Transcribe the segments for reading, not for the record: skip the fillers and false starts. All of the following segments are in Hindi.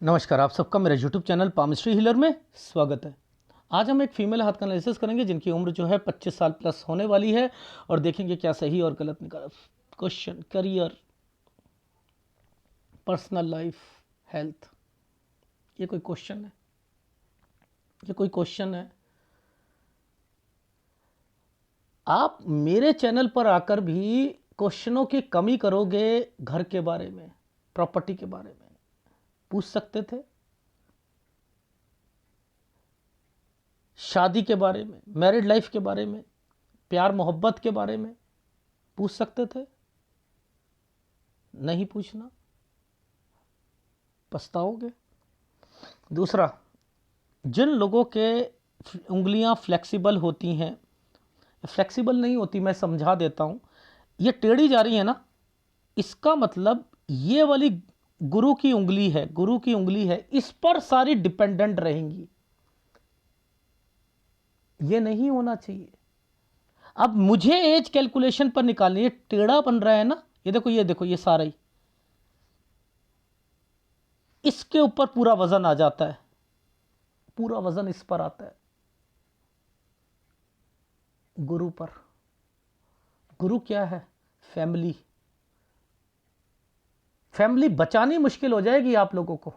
नमस्कार, आप सबका मेरे YouTube चैनल पामिस्ट्री हीलर में स्वागत है। आज हम एक फीमेल हाथ का एनालिसिस करेंगे जिनकी उम्र जो है 25 साल प्लस होने वाली है और देखेंगे क्या सही और गलत निकाला। Question, career, personal life, health, ये कोई क्वेश्चन है? ये कोई क्वेश्चन है? आप मेरे चैनल पर आकर भी क्वेश्चनों की कमी करोगे। घर के बारे में, प्रॉपर्टी के बारे में पूछ सकते थे, शादी के बारे में, मैरिड लाइफ के बारे में, प्यार मोहब्बत के बारे में पूछ सकते थे। नहीं पूछना, पछताओगे। दूसरा, जिन लोगों के उंगलियां फ्लेक्सिबल होती हैं, फ्लेक्सिबल नहीं होती, मैं समझा देता हूं। ये टेढ़ी जा रही है ना, इसका मतलब ये वाली गुरु की उंगली है, गुरु की उंगली है, इस पर सारी डिपेंडेंट रहेंगी। ये नहीं होना चाहिए। अब मुझे एज कैलकुलेशन पर निकालनी है, टेढ़ा बन रहा है ना, ये देखो, ये देखो, ये सारा ही इसके ऊपर पूरा वजन आ जाता है, पूरा वजन इस पर आता है, गुरु पर। गुरु क्या है? फैमिली। फैमिली बचानी मुश्किल हो जाएगी आप लोगों को।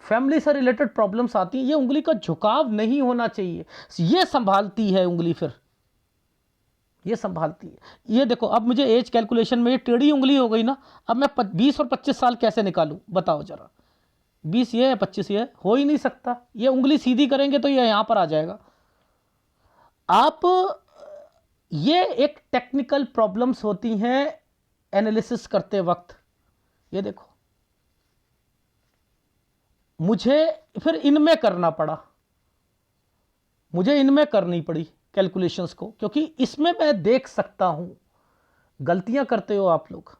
फैमिली से रिलेटेड प्रॉब्लम्स आती हैं। ये उंगली का झुकाव नहीं होना चाहिए, ये संभालती है उंगली, फिर ये संभालती है। ये देखो, अब मुझे एज कैलकुलेशन में ये टेढ़ी उंगली हो गई ना, अब मैं 20 और 25 साल कैसे निकालूं? बताओ जरा। 20 ये है, 25 ये है, हो ही नहीं सकता। ये उंगली सीधी करेंगे तो ये यहां पर आ जाएगा। आप, ये एक टेक्निकल प्रॉब्लम्स होती हैं एनालिसिस करते वक्त। ये देखो, मुझे फिर इनमें करना पड़ा, मुझे इनमें करनी पड़ी कैलकुलेशंस को, क्योंकि इसमें मैं देख सकता हूं गलतियां करते हो आप लोग।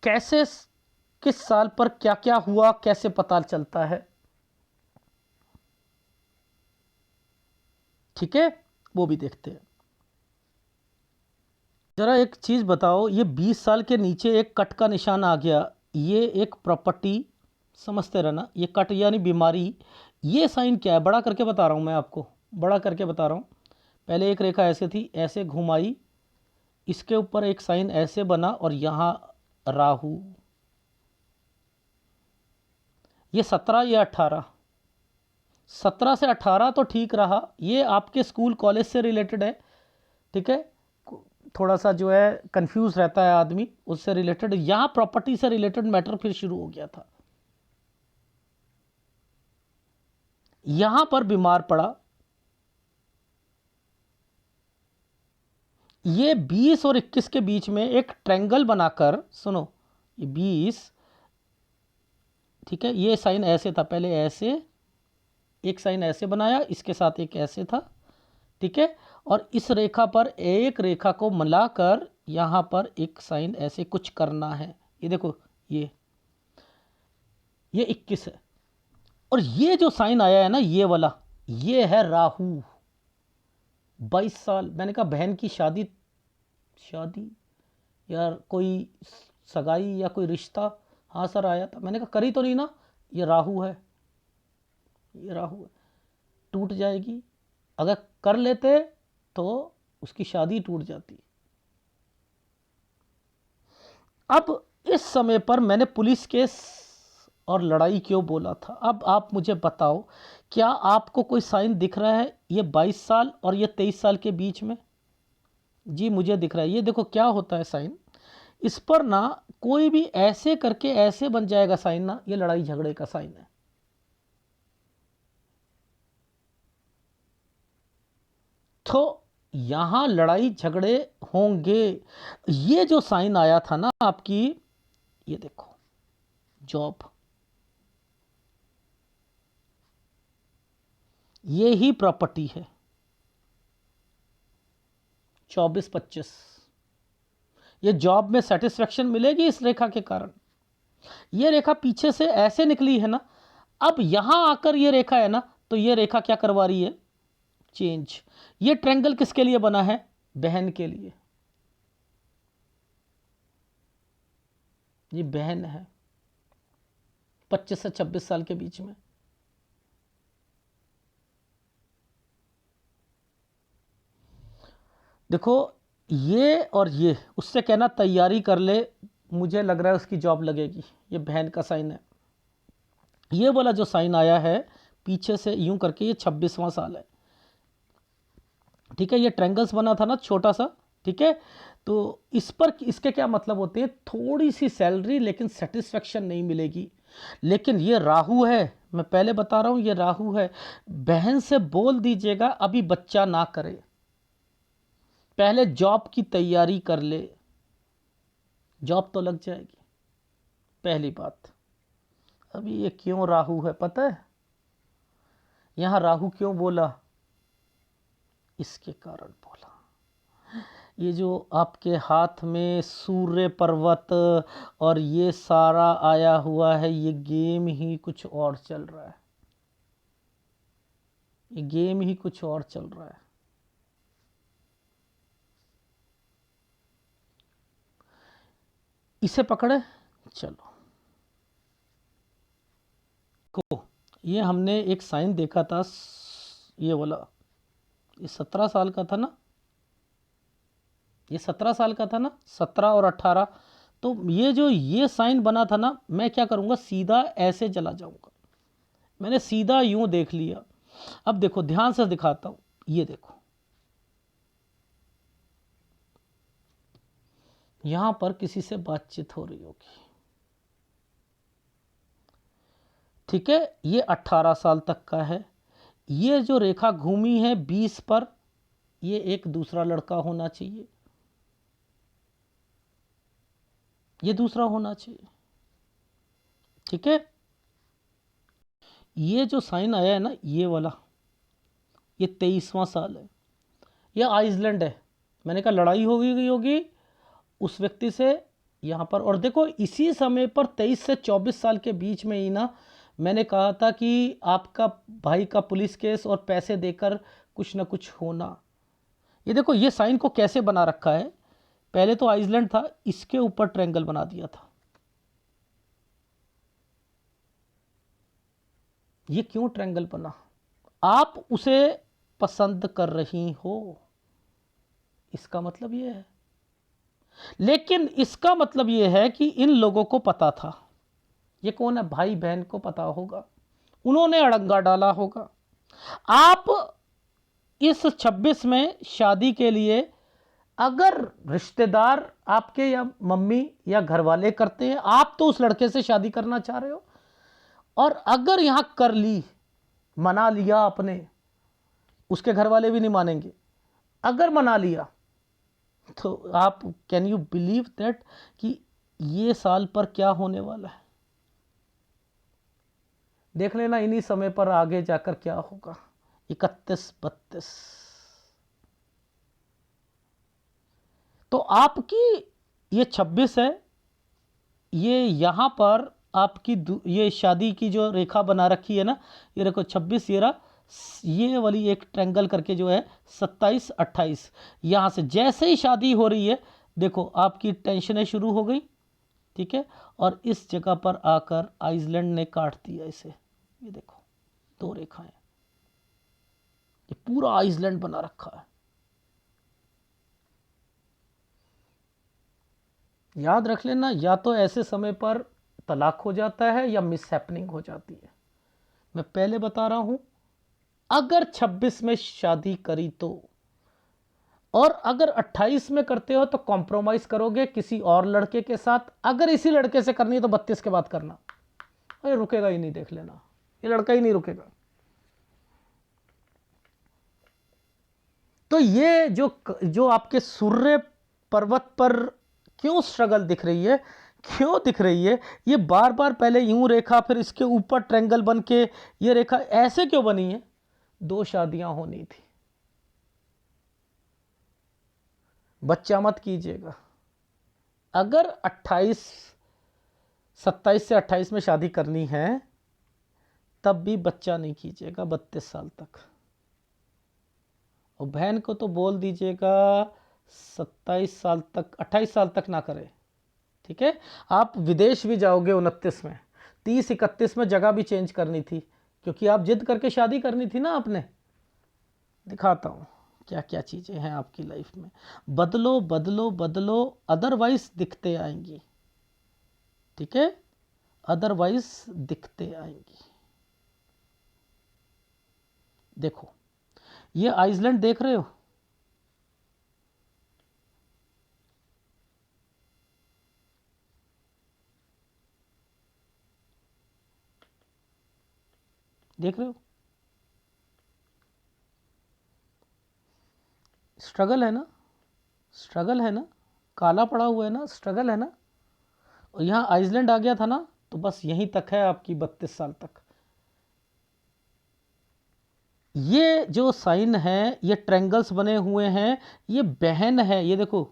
कैसे, किस साल पर क्या क्या हुआ, कैसे पता चलता है? ठीक है, वो भी देखते हैं। जरा एक चीज बताओ, ये 20 साल के नीचे एक कट का निशान आ गया, ये एक प्रॉपर्टी, समझते रहना, ये कट यानी बीमारी। ये साइन क्या है? बड़ा करके बता रहा हूं मैं आपको, बड़ा करके बता रहा हूं। पहले एक रेखा ऐसे थी, ऐसे घुमाई, इसके ऊपर एक साइन ऐसे बना और यहां राहु। ये 17 या 18, 17 से 18 तो ठीक रहा। ये आपके स्कूल कॉलेज से रिलेटेड है, ठीक है। थोड़ा सा जो है कंफ्यूज रहता है आदमी, उससे रिलेटेड। यहां प्रॉपर्टी से रिलेटेड मैटर फिर शुरू हो गया था। यहां पर बीमार पड़ा। ये 20 और 21 के बीच में एक ट्रायंगल बनाकर, सुनो, ये 20, ठीक है, ये साइन ऐसे था, पहले ऐसे एक साइन ऐसे बनाया, इसके साथ एक ऐसे था, ठीक है। और इस रेखा पर एक रेखा को मिलाकर यहां पर एक साइन ऐसे कुछ करना है। ये देखो, ये 21 है, और ये जो साइन आया है ना, ये वाला, ये है राहु। 22 साल। मैंने कहा बहन की शादी, शादी या कोई सगाई या कोई रिश्ता, हाँ सर आया था। मैंने कहा करी तो नहीं ना? ये राहु है, ये राहु है, टूट जाएगी। अगर कर लेते तो उसकी शादी टूट जाती। अब इस समय पर मैंने पुलिस केस और लड़ाई क्यों बोला था? अब आप मुझे बताओ, क्या आपको कोई साइन दिख रहा है ये 22 साल और ये 23 साल के बीच में? जी मुझे दिख रहा है। ये देखो क्या होता है साइन, इस पर ना कोई भी ऐसे करके ऐसे बन जाएगा साइन ना, ये लड़ाई झगड़े का साइन है। तो यहां लड़ाई झगड़े होंगे। ये जो साइन आया था ना आपकी, ये देखो, जॉब, ये ही प्रॉपर्टी है। 24-25, ये जॉब में सेटिस्फेक्शन मिलेगी इस रेखा के कारण। ये रेखा पीछे से ऐसे निकली है ना, अब यहां आकर ये रेखा है ना, तो ये रेखा क्या करवा रही है? चेंज। ये ट्रायंगल किसके लिए बना है? बहन के लिए, ये बहन है 25 से 26 साल के बीच में। देखो ये और ये, उससे कहना तैयारी कर ले, मुझे लग रहा है उसकी जॉब लगेगी, ये बहन का साइन है। ये वाला जो साइन आया है पीछे से यूं करके, ये 26वां साल है, ठीक है। ये ट्रायंगल्स बना था ना छोटा सा, ठीक है। तो इस पर इसके क्या मतलब होते हैं, थोड़ी सी सैलरी लेकिन सेटिस्फेक्शन नहीं मिलेगी। लेकिन ये राहु है, मैं पहले बता रहा हूं ये राहु है। बहन से बोल दीजिएगा अभी बच्चा ना करे, पहले जॉब की तैयारी कर ले, जॉब तो लग जाएगी पहली बात। अभी ये क्यों राहु है पता है, यहां राहु क्यों बोला, इसके कारण बोला। ये जो आपके हाथ में सूर्य पर्वत और ये सारा आया हुआ है, ये गेम ही कुछ और चल रहा है, ये गेम ही कुछ और चल रहा है। इसे पकड़े, चलो को ये हमने एक साइन देखा था, ये वाला, ये 17 साल का था ना, ये 17 साल का था ना, 17 और 18। तो ये जो ये साइन बना था ना, मैं क्या करूंगा, सीधा ऐसे चला जाऊंगा, मैंने सीधा यूं देख लिया। अब देखो ध्यान से दिखाता हूं, ये देखो यहां पर किसी से बातचीत हो रही होगी, ठीक है। ये 18 साल तक का है। ये जो रेखा घूमी है 20 पर, ये एक दूसरा लड़का होना चाहिए, ये दूसरा होना चाहिए, ठीक है। ये जो साइन आया है ना ये वाला, ये 23वां साल है, ये आइसलैंड है। मैंने कहा लड़ाई हो गई होगी उस व्यक्ति से यहाँ पर। और देखो इसी समय पर 23 से 24 साल के बीच में ही ना, मैंने कहा था कि आपका भाई का पुलिस केस और पैसे देकर कुछ ना कुछ होना। ये देखो ये साइन को कैसे बना रखा है, पहले तो आइसलैंड था, इसके ऊपर ट्रायंगल बना दिया था। ये क्यों ट्रायंगल बना, आप उसे पसंद कर रही हो, इसका मतलब ये है। लेकिन इसका मतलब ये है कि इन लोगों को पता था, ये कौन है, भाई बहन को पता होगा, उन्होंने अड़ंगा डाला होगा। आप इस 26 में शादी के लिए, अगर रिश्तेदार आपके या मम्मी या घर वाले करते हैं, आप तो उस लड़के से शादी करना चाह रहे हो। और अगर यहां कर ली, मना लिया आपने, उसके घर वाले भी नहीं मानेंगे, अगर मना लिया तो आप कैन यू बिलीव दैट कि ये साल पर क्या होने वाला है, देख लेना इन्हीं समय पर आगे जाकर क्या होगा। 31-32, तो आपकी ये 26 है, ये यहां पर आपकी ये शादी की जो रेखा बना रखी है ना, ये देखो 26, ये वाली एक ट्रायंगल करके जो है 27-28, यहां से जैसे ही शादी हो रही है, देखो आपकी टेंशनें शुरू हो गई, ठीक है। और इस जगह पर आकर आइसलैंड ने काट दिया इसे, ये देखो 2 रेखाएं, ये पूरा आइसलैंड बना रखा है। याद रख लेना, या तो ऐसे समय पर तलाक हो जाता है या मिस हैपनिंग हो जाती है। मैं पहले बता रहा हूं, अगर 26 में शादी करी तो, और अगर 28 में करते हो तो कॉम्प्रोमाइज करोगे किसी और लड़के के साथ। अगर इसी लड़के से करनी है तो 32 के बाद करना, अरे रुकेगा ही नहीं, देख लेना ये लड़का ही नहीं रुकेगा। तो ये जो आपके सूर्य पर्वत पर क्यों स्ट्रगल दिख रही है, क्यों दिख रही है, ये बार बार पहले यूं रेखा, फिर इसके ऊपर ट्रायंगल बन के ये रेखा ऐसे क्यों बनी है, 2 शादियां होनी थी। बच्चा मत कीजिएगा, अगर 27 से 28 में शादी करनी है तब भी बच्चा नहीं कीजिएगा 32 साल तक। और बहन को तो बोल दीजिएगा 27 साल तक, 28 साल तक ना करें, ठीक है। आप विदेश भी जाओगे 29 में, 30-31 में जगह भी चेंज करनी थी, क्योंकि आप जिद करके शादी करनी थी ना आपने। दिखाता हूँ क्या क्या चीज़ें हैं आपकी लाइफ में। बदलो बदलो बदलो, अदरवाइज दिखते आएंगी, ठीक है, अदरवाइज दिखते आएंगी। देखो ये आइसलैंड देख रहे हो, देख रहे हो, स्ट्रगल है ना, स्ट्रगल है ना, काला पड़ा हुआ है ना, स्ट्रगल है ना। और यहाँ आइसलैंड आ गया था ना, तो बस यहीं तक है आपकी 32 साल तक। ये जो साइन है, ये ट्रैंगल्स बने हुए हैं, ये बहन है, ये देखो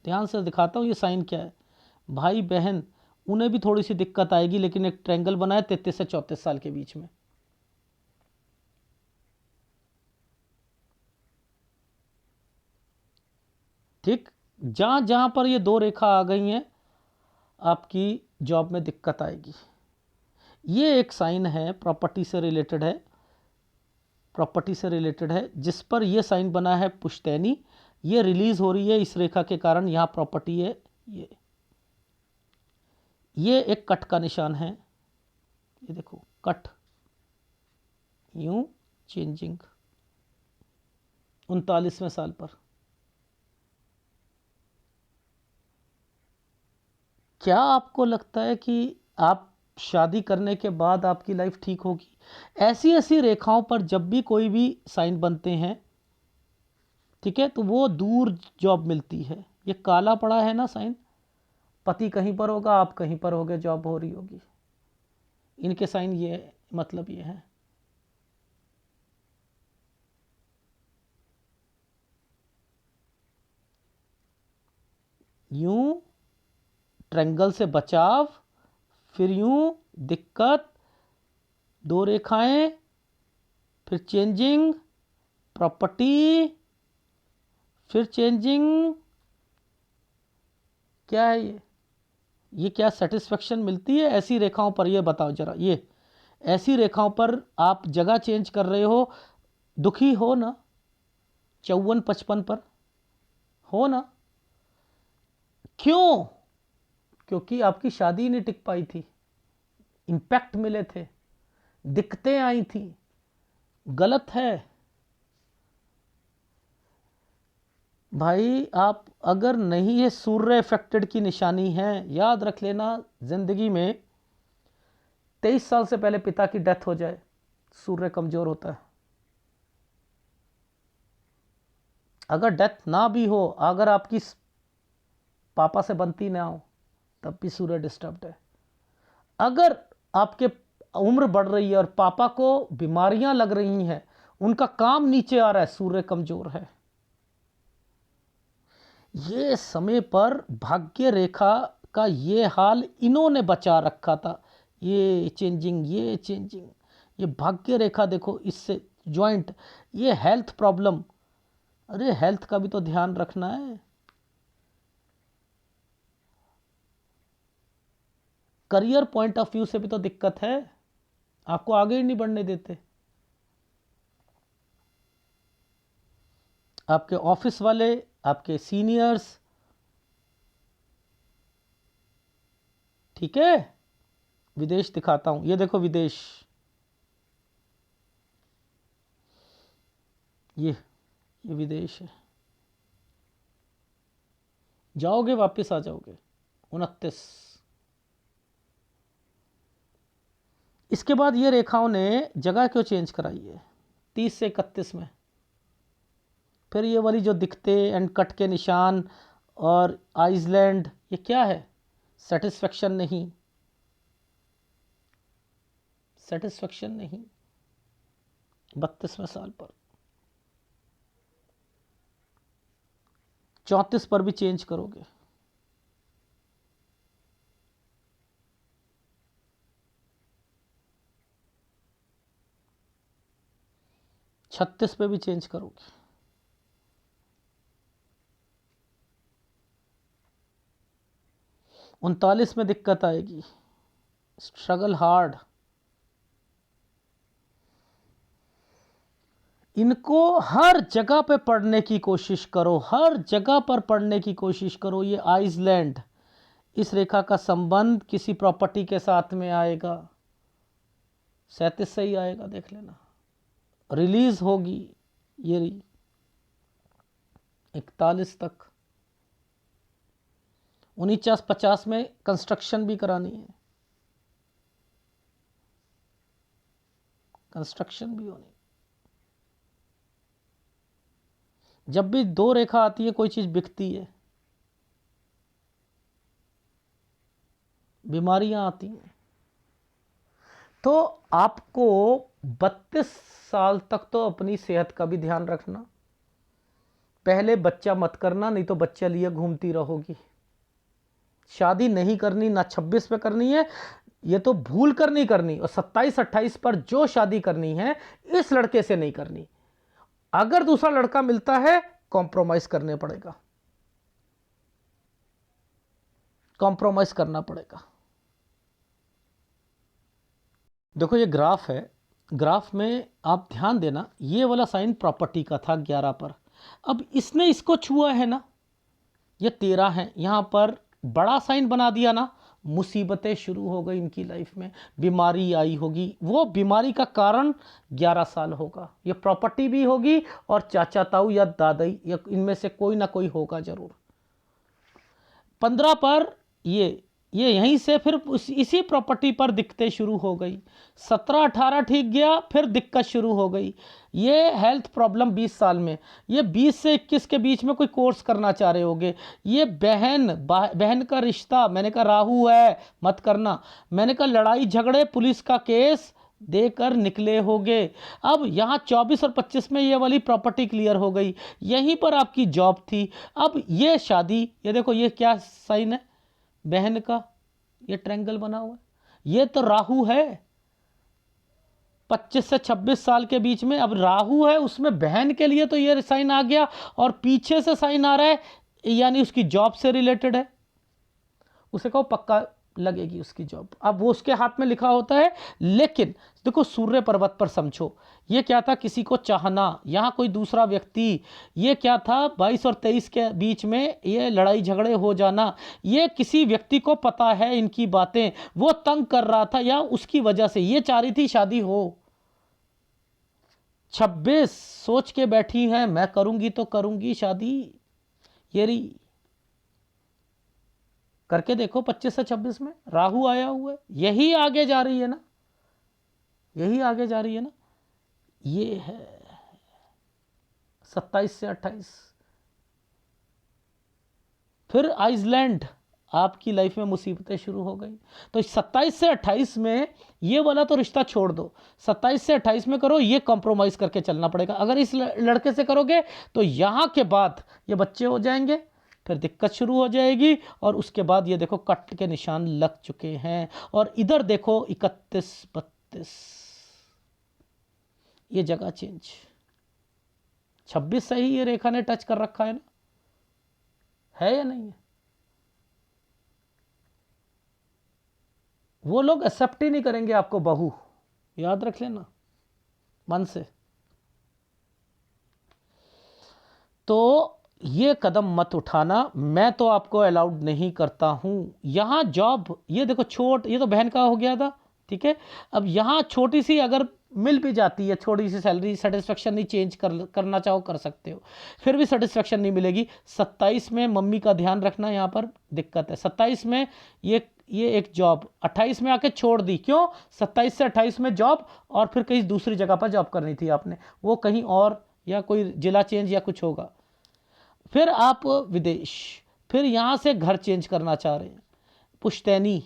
ध्यान से दिखाता हूँ ये साइन क्या है। भाई बहन, उन्हें भी थोड़ी सी दिक्कत आएगी, लेकिन एक ट्रैंगल बना है 33 से 34 साल के बीच में। ठीक, जहाँ जहाँ पर ये दो रेखा आ गई हैं, आपकी जॉब में दिक्कत आएगी। ये एक साइन है, प्रॉपर्टी से रिलेटेड है, प्रॉपर्टी से रिलेटेड है, जिस पर ये साइन बना है पुश्तैनी, ये रिलीज हो रही है इस रेखा के कारण, यहाँ प्रॉपर्टी है। ये एक कट का निशान है, ये देखो कट, यूं चेंजिंग 39वें साल पर। क्या आपको लगता है कि आप शादी करने के बाद आपकी लाइफ ठीक होगी? ऐसी ऐसी रेखाओं पर जब भी कोई भी साइन बनते हैं, ठीक है, तो वो दूर जॉब मिलती है। ये काला पड़ा है ना साइन, पति कहीं पर होगा, आप कहीं पर होगे, जॉब हो रही होगी। इनके साइन ये मतलब ये है। यूं ट्रैंगल से बचाव, फिर यूं दिक्कत, दो रेखाएं, फिर चेंजिंग प्रॉपर्टी, फिर चेंजिंग। क्या है ये क्या सेटिस्फेक्शन मिलती है ऐसी रेखाओं पर? ये बताओ जरा, ये ऐसी रेखाओं पर आप जगह चेंज कर रहे हो, दुखी हो ना? 54-55 पर हो ना? क्यों? क्योंकि आपकी शादी नहीं टिक पाई थी, इंपैक्ट मिले थे, दिक्कतें आई थी। गलत है भाई। आप अगर नहीं, ये सूर्य इफेक्टेड की निशानी है, याद रख लेना। जिंदगी में 23 साल से पहले पिता की डेथ हो जाए, सूर्य कमजोर होता है। अगर डेथ ना भी हो, अगर आपकी पापा से बनती ना हो, तब भी सूर्य डिस्टर्ब्ड है। अगर आपके उम्र बढ़ रही है और पापा को बीमारियां लग रही हैं, उनका काम नीचे आ रहा है, सूर्य कमजोर है। ये समय पर भाग्य रेखा का ये हाल इन्होंने बचा रखा था। ये चेंजिंग, ये चेंजिंग, ये भाग्य रेखा देखो, इससे ज्वाइंट, ये हेल्थ प्रॉब्लम। अरे हेल्थ का भी तो ध्यान रखना है। करियर पॉइंट ऑफ व्यू से भी तो दिक्कत है, आपको आगे ही नहीं बढ़ने देते। आपके ऑफिस वाले, आपके सीनियर्स, ठीक है। विदेश दिखाता हूं, ये देखो विदेश, ये विदेश है। जाओगे वापस आ जाओगे 29। इसके बाद ये रेखाओं ने जगह क्यों चेंज कराई है 30 से 31 में? फिर ये वाली जो दिखते एंड कट के निशान और आइसलैंड, ये क्या है? सेटिस्फेक्शन नहीं, सेटिस्फेक्शन नहीं। 32वें साल पर, 34 पर भी चेंज करोगे, 36 पे भी चेंज करोगे। 39 में दिक्कत आएगी, स्ट्रगल हार्ड। इनको हर जगह पे पढ़ने की कोशिश करो, हर जगह पर पढ़ने की कोशिश करो। ये आइसलैंड, इस रेखा का संबंध किसी प्रॉपर्टी के साथ में आएगा, 37 से ही आएगा, देख लेना। रिलीज होगी ये 41 तक। 49-50 में कंस्ट्रक्शन भी करानी है, कंस्ट्रक्शन भी होनी। जब भी 2 रेखा आती है कोई चीज बिकती है, बीमारियां आती हैं। तो आपको 32 साल तक तो अपनी सेहत का भी ध्यान रखना। पहले बच्चा मत करना, नहीं तो बच्चा लिए घूमती रहोगी। शादी नहीं करनी, ना 26 पे करनी है, ये तो भूल कर नहीं करनी। और 27-28 पर जो शादी करनी है इस लड़के से नहीं करनी। अगर दूसरा लड़का मिलता है कॉम्प्रोमाइज करने पड़ेगा, कॉम्प्रोमाइज करना पड़ेगा। देखो ये ग्राफ है, ग्राफ में आप ध्यान देना, ये वाला साइन प्रॉपर्टी का था 11 पर। अब इसने इसको छुआ है ना, ये 13 है, यहां पर बड़ा साइन बना दिया ना, मुसीबतें शुरू हो गई इनकी लाइफ में, बीमारी आई होगी। वो बीमारी का कारण 11 साल होगा। ये प्रॉपर्टी भी होगी और चाचा ताऊ या दादाई या इनमें से कोई ना कोई होगा जरूर। 15 पर ये यहीं से फिर इसी प्रॉपर्टी पर दिक्कतें शुरू हो गई। 17-18 ठीक गया, फिर दिक्कत शुरू हो गई। ये हेल्थ प्रॉब्लम 20 साल में। ये 20 से 21 के बीच में कोई कोर्स करना चाह रहे होगे। ये बहन का रिश्ता, मैंने कहा राहु है मत करना। मैंने कहा लड़ाई झगड़े पुलिस का केस देकर निकले होगे। अब यहाँ 24 और 25 में ये वाली प्रॉपर्टी क्लियर हो गई, यहीं पर आपकी जॉब थी। अब ये शादी, ये देखो ये क्या साइन है, बहन का, ये ट्रायंगल बना हुआ है, ये तो राहु है। 25 से 26 साल के बीच में अब राहु है, उसमें बहन के लिए तो ये साइन आ गया, और पीछे से साइन आ रहा है, यानी उसकी जॉब से रिलेटेड है। उसे कहो पक्का लगेगी उसकी जॉब। अब वो उसके हाथ में लिखा होता है, लेकिन देखो सूर्य पर्वत पर समझो, ये क्या था, किसी को चाहना, यहाँ कोई दूसरा व्यक्ति, ये क्या था 22 और 23 के बीच में ये लड़ाई झगड़े हो जाना। ये किसी व्यक्ति को पता है इनकी बातें, वो तंग कर रहा था या उसकी वजह से ये चाह रही थी शादी हो। 26 सोच के बैठी है, मैं करूंगी तो करूंगी शादी। ये रही, करके देखो 25 से 26 में राहु आया हुआ है, यही आगे जा रही है ना, यही आगे जा रही है ना। ये है 27 से 28। फिर आइसलैंड, आपकी लाइफ में मुसीबतें शुरू हो गई। तो 27 से 28 में ये वाला तो रिश्ता छोड़ दो, 27 से 28 में करो, ये कॉम्प्रोमाइज करके चलना पड़ेगा। अगर इस लड़के से करोगे तो यहां के बाद ये बच्चे हो जाएंगे, फिर दिक्कत शुरू हो जाएगी। और उसके बाद ये देखो कट के निशान लग चुके हैं, और इधर देखो 31-32, ये जगह चेंज। 26 से ही ये रेखा ने टच कर रखा है ना, है या नहीं है। वो लोग एक्सेप्ट ही नहीं करेंगे आपको बहू, याद रख लेना मन से। तो ये कदम मत उठाना, मैं तो आपको अलाउड नहीं करता हूं। यहां जॉब, ये देखो ये तो बहन का हो गया था, ठीक है। अब यहां छोटी सी अगर मिल भी जाती है, थोड़ी सी सैलरी, सेटिस्फेक्शन नहीं, चेंज करना चाहो कर सकते हो, फिर भी सेटिस्फेक्शन नहीं मिलेगी। 27 में मम्मी का ध्यान रखना, यहाँ पर दिक्कत है। 27 में ये एक जॉब, 28 में आके छोड़ दी, क्यों, 27 से 28 में जॉब, और फिर कहीं दूसरी जगह पर जॉब करनी थी आपने, वो कहीं और, या कोई जिला चेंज या कुछ होगा। फिर आप विदेश, फिर यहाँ से घर चेंज करना चाह रहे हैं, पुश्तैनी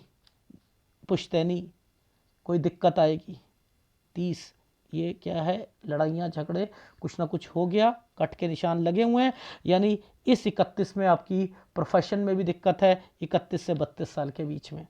कोई दिक्कत आएगी। 30, ये क्या है, लड़ाइयाँ झगड़े, कुछ ना कुछ हो गया, कट के निशान लगे हुए हैं। यानी इस 31 में आपकी प्रोफेशन में भी दिक्कत है, 31 से 32 साल के बीच में।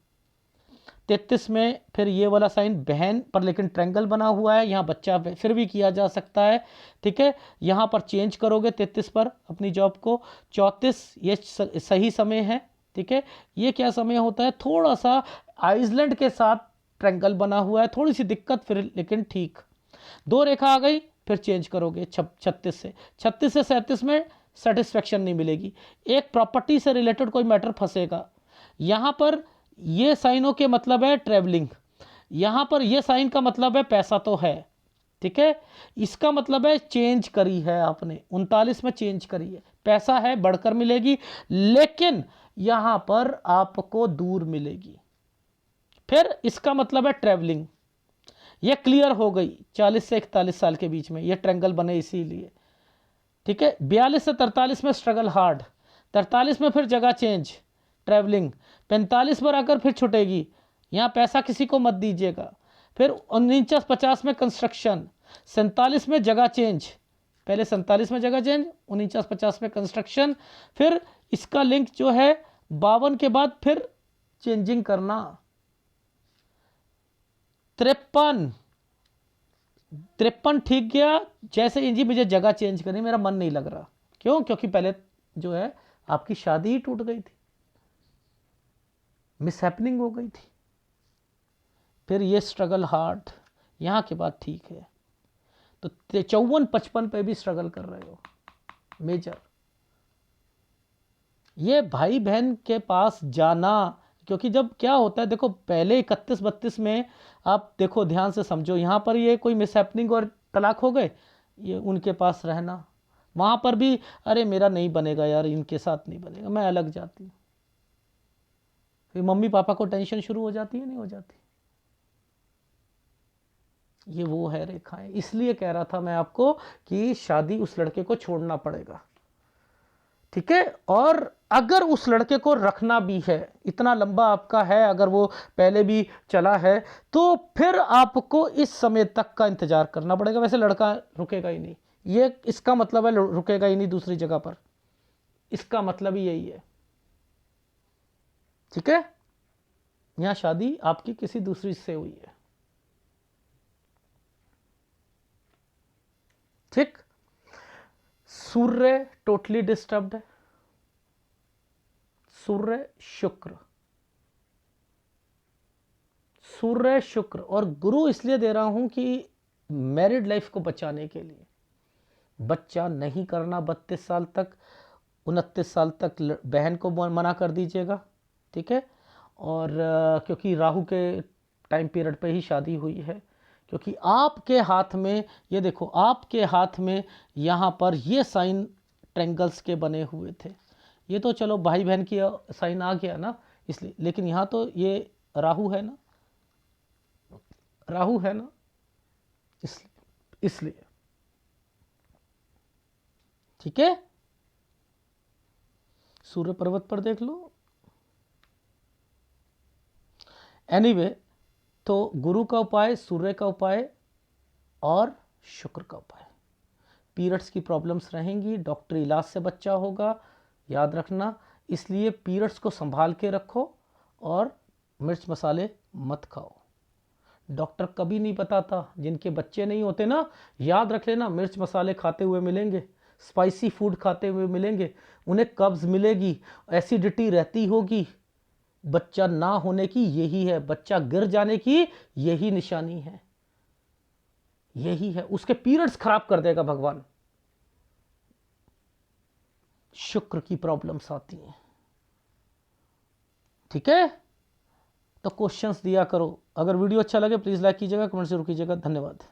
33 में फिर ये वाला साइन बहन पर, लेकिन ट्रायंगल बना हुआ है, यहाँ बच्चा फिर भी किया जा सकता है, ठीक है। यहाँ पर चेंज करोगे 33 पर अपनी जॉब को। 34 ये सही समय है, ठीक है। ये क्या समय होता है, थोड़ा सा आइसलैंड के साथ ट्रैंगल बना हुआ है, थोड़ी सी दिक्कत फिर लेकिन ठीक। 2 रेखा आ गई, फिर चेंज करोगे 36 से 37 में सेटिस्फेक्शन नहीं मिलेगी। एक प्रॉपर्टी से रिलेटेड कोई मैटर फंसेगा। यहाँ पर ये साइनों के मतलब है ट्रैवलिंग, यहाँ पर ये साइन का मतलब है पैसा तो है, ठीक है। इसका मतलब है चेंज करी है आपने, 39 में चेंज करी है, पैसा है बढ़कर मिलेगी, लेकिन यहाँ पर आपको दूर मिलेगी। फिर इसका मतलब है ट्रैवलिंग, ये क्लियर हो गई 40 से 41 साल के बीच में, ये ट्रैंगल बने इसीलिए, ठीक है। 42 से 43 में स्ट्रगल हार्ड, 43 में फिर जगह चेंज ट्रैवलिंग, 45 पर आकर फिर छुटेगी, यहाँ पैसा किसी को मत दीजिएगा। फिर 49-50 में कंस्ट्रक्शन, 47 में जगह चेंज, पहले 47 में जगह चेंज, 49-50 में कंस्ट्रक्शन। फिर इसका लिंक जो है 52 के बाद फिर चेंजिंग करना, 53 ठीक गया, जैसे इंजी मुझे जगह चेंज करनी, मेरा मन नहीं लग रहा, क्यों, क्योंकि पहले जो है आपकी शादी ही टूट गई थी, मिसहैपनिंग हो गई थी। फिर ये स्ट्रगल हार्ड, यहाँ के बाद ठीक है। तो 54-55 पे भी स्ट्रगल कर रहे हो मेजर। ये भाई बहन के पास जाना, क्योंकि जब क्या होता है देखो, पहले 31-32 में आप देखो ध्यान से समझो, यहाँ पर ये कोई मिसहैपनिंग और तलाक हो गए, ये उनके पास रहना, वहाँ पर भी अरे मेरा नहीं बनेगा यार, इनके साथ नहीं बनेगा, मैं अलग जाती हूँ। फिर मम्मी पापा को टेंशन शुरू हो जाती है, नहीं हो जाती। ये वो है रेखाएं, इसलिए कह रहा था मैं आपको कि शादी उस लड़के को छोड़ना पड़ेगा, ठीक है। और अगर उस लड़के को रखना भी है, इतना लंबा आपका है, अगर वो पहले भी चला है, तो फिर आपको इस समय तक का इंतजार करना पड़ेगा। वैसे लड़का रुकेगा ही नहीं, ये इसका मतलब है रुकेगा ही नहीं दूसरी जगह पर, इसका मतलब ही यही है, ठीक है। यहां शादी आपकी किसी दूसरी से हुई है, ठीक। सूर्य टोटली डिस्टर्ब्ड है, सूर्य शुक्र और गुरु इसलिए दे रहा हूं कि मैरिड लाइफ को बचाने के लिए, बच्चा नहीं करना 32 साल तक, 29 साल तक बहन को मना कर दीजिएगा, ठीक है। और क्योंकि राहु के टाइम पीरियड पे ही शादी हुई है, क्योंकि आपके हाथ में ये देखो, आपके हाथ में यहाँ पर ये साइन ट्रैंगल्स के बने हुए थे, ये तो चलो भाई बहन की साइन आ गया ना, इसलिए, लेकिन यहाँ तो ये राहु है ना, राहु है ना, इसलिए ठीक है। सूर्य पर्वत पर देख लो। एनीवे, तो गुरु का उपाय, सूर्य का उपाय और शुक्र का उपाय। पीरियड्स की प्रॉब्लम्स रहेंगी, डॉक्टरी इलाज से बच्चा होगा, याद रखना। इसलिए पीरियड्स को संभाल के रखो और मिर्च मसाले मत खाओ। डॉक्टर कभी नहीं बताता, जिनके बच्चे नहीं होते ना, याद रख लेना, मिर्च मसाले खाते हुए मिलेंगे, स्पाइसी फूड खाते हुए मिलेंगे, उन्हें कब्ज मिलेगी, एसिडिटी रहती होगी। बच्चा ना होने की यही है, बच्चा गिर जाने की यही निशानी है, यही है, उसके पीरियड्स खराब कर देगा भगवान। शुक्र की प्रॉब्लम्स आती हैं, ठीक है। तो क्वेश्चंस दिया करो। अगर वीडियो अच्छा लगे प्लीज़ लाइक कीजिएगा, कमेंट जरूर कीजिएगा। धन्यवाद।